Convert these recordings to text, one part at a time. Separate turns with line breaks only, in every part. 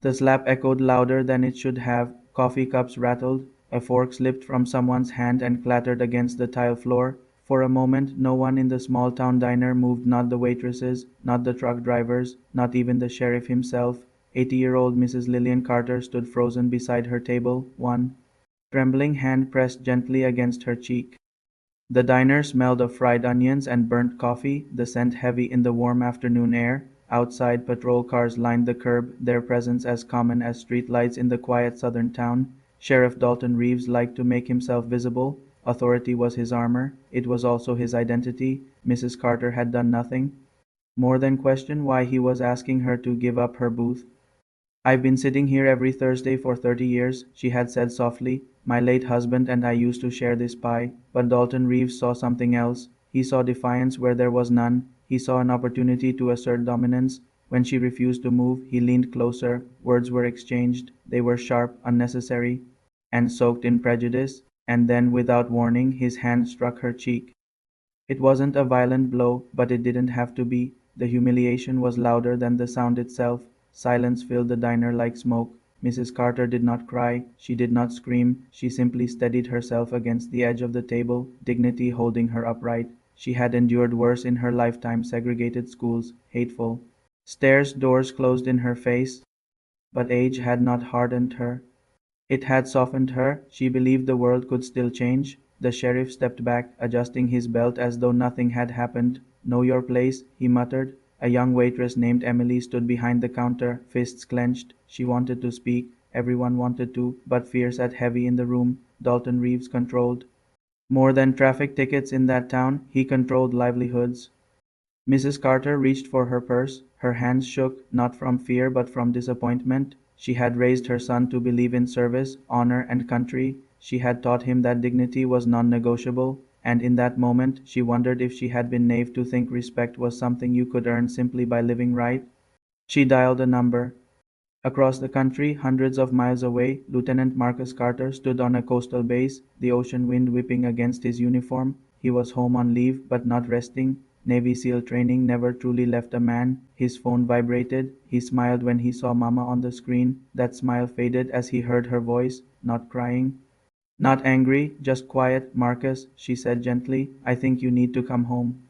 The slap echoed louder than it should have. Coffee cups rattled. A fork slipped from someone's hand and clattered against the tile floor. For a moment, no one in the small town diner moved, not the waitresses, not the truck drivers, not even the sheriff himself. 80-year-old Mrs. Lillian Carter stood frozen beside her table, one trembling hand pressed gently against her cheek. The diner smelled of fried onions and burnt coffee, the scent heavy in the warm afternoon air. Outside, patrol cars lined the curb, their presence as common as street lights in the quiet southern town. Sheriff Dalton Reeves liked to make himself visible. Authority was his armor. It was also his identity. Mrs. Carter had done nothing more than question why he was asking her to give up her booth. "I've been sitting here every Thursday for 30 years," she had said softly. "My late husband and I used to share this pie." But Dalton Reeves saw something else. He saw defiance where there was none. He saw an opportunity to assert dominance. When she refused to move, he leaned closer. Words were exchanged. They were sharp, unnecessary, and soaked in prejudice. And then, without warning, his hand struck her cheek. It wasn't a violent blow, but it didn't have to be. The humiliation was louder than the sound itself. Silence filled the diner like smoke. Mrs. Carter did not cry. She did not scream. She simply steadied herself against the edge of the table, dignity holding her upright. She had endured worse in her lifetime: segregated schools, hateful stares, doors closed in her face. But age had not hardened her. It had softened her. She believed the world could still change. The sheriff stepped back, adjusting his belt as though nothing had happened. "Know your place," he muttered. A young waitress named Emily stood behind the counter, fists clenched. She wanted to speak. Everyone wanted to, but fear sat heavy in the room. Dalton Reeves controlled more than traffic tickets in that town. He controlled livelihoods. Mrs. Carter reached for her purse. Her hands shook, not from fear but from disappointment. She had raised her son to believe in service, honor, and country. She had taught him that dignity was non-negotiable, and in that moment she wondered if she had been naive to think respect was something you could earn simply by living right. She dialed a number. Across the country, hundreds of miles away, Lieutenant Marcus Carter stood on a coastal base, the ocean wind whipping against his uniform. He was home on leave, but not resting. Navy SEAL training never truly left a man. His phone vibrated. He smiled when he saw Mama on the screen. That smile faded as he heard her voice, not crying, not angry, just quiet. "Marcus," she said gently, "I think you need to come home."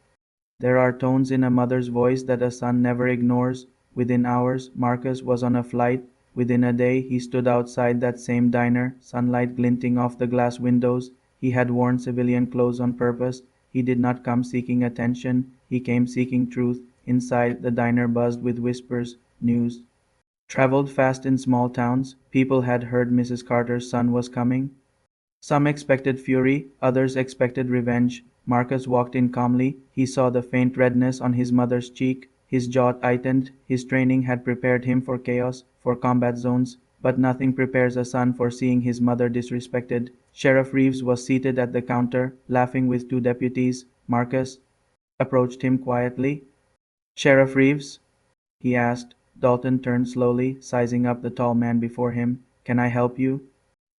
There are tones in a mother's voice that a son never ignores. Within hours, Marcus was on a flight. Within a day, he stood outside that same diner, sunlight glinting off the glass windows. He had worn civilian clothes on purpose. He did not come seeking attention. He came seeking truth. Inside, the diner buzzed with whispers. News traveled fast in small towns. People had heard Mrs. Carter's son was coming. Some expected fury, others expected revenge. Marcus walked in calmly. He saw the faint redness on his mother's cheek. His jaw tightened. His training had prepared him for chaos, for combat zones, but nothing prepares a son for seeing his mother disrespected. Sheriff Reeves was seated at the counter, laughing with two deputies. Marcus approached him quietly. "Sheriff Reeves?" he asked. Dalton turned slowly, sizing up the tall man before him. "Can I help you?"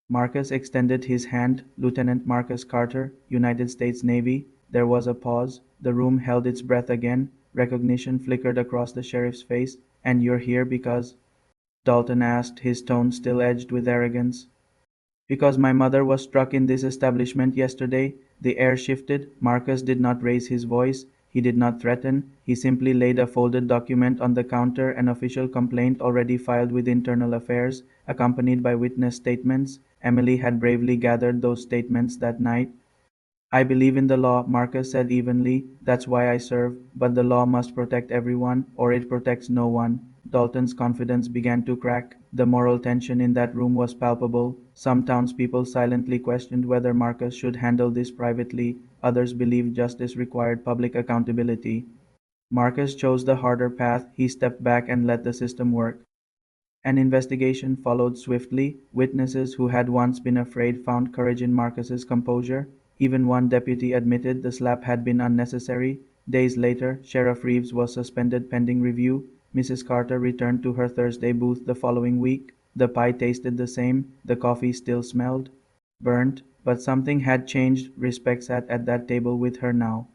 Marcus extended his hand. "Lieutenant Marcus Carter, United States Navy." There was a pause. The room held its breath again. Recognition flickered across the sheriff's face. "And you're here because?" Dalton asked, his tone still edged with arrogance. "Because my mother was struck in this establishment yesterday." The air shifted. Marcus did not raise his voice. He did not threaten. He simply laid a folded document on the counter, an official complaint already filed with Internal Affairs, accompanied by witness statements. Emily had bravely gathered those statements that night. "I believe in the law," Marcus said evenly. "That's why I serve. But the law must protect everyone, or it protects no one." Dalton's confidence began to crack. The moral tension in that room was palpable. Some townspeople silently questioned whether Marcus should handle this privately. Others believed justice required public accountability. Marcus chose the harder path. He stepped back and let the system work. An investigation followed swiftly. Witnesses who had once been afraid found courage in Marcus's composure. Even one deputy admitted the slap had been unnecessary. Days later, Sheriff Reeves was suspended pending review. Mrs. Carter returned to her Thursday booth the following week. The pie tasted the same. The coffee still smelled burnt, but something had changed. Respect sat at that table with her now.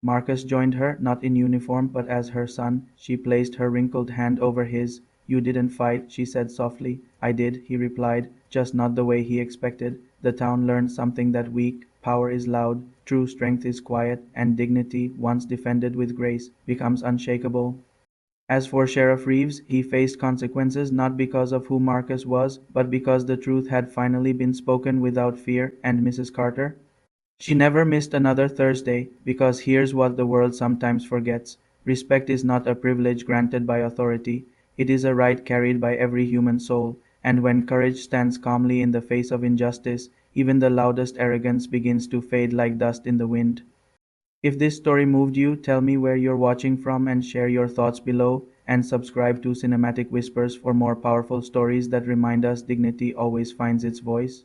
Marcus joined her, not in uniform, but as her son. She placed her wrinkled hand over his. You didn't fight, she said softly. I did, he replied, just not the way he expected. The town learned something that week. Power is loud, true strength is quiet, and dignity, once defended with grace, becomes unshakable. As for Sheriff Reeves, he faced consequences not because of who Marcus was, but because the truth had finally been spoken without fear, and Mrs. Carter? She never missed another Thursday, because here's what the world sometimes forgets. Respect is not a privilege granted by authority, it is a right carried by every human soul, and when courage stands calmly in the face of injustice, even the loudest arrogance begins to fade like dust in the wind. If this story moved you, tell me where you're watching from and share your thoughts below, and subscribe to Cinematic Whispers for more powerful stories that remind us dignity always finds its voice.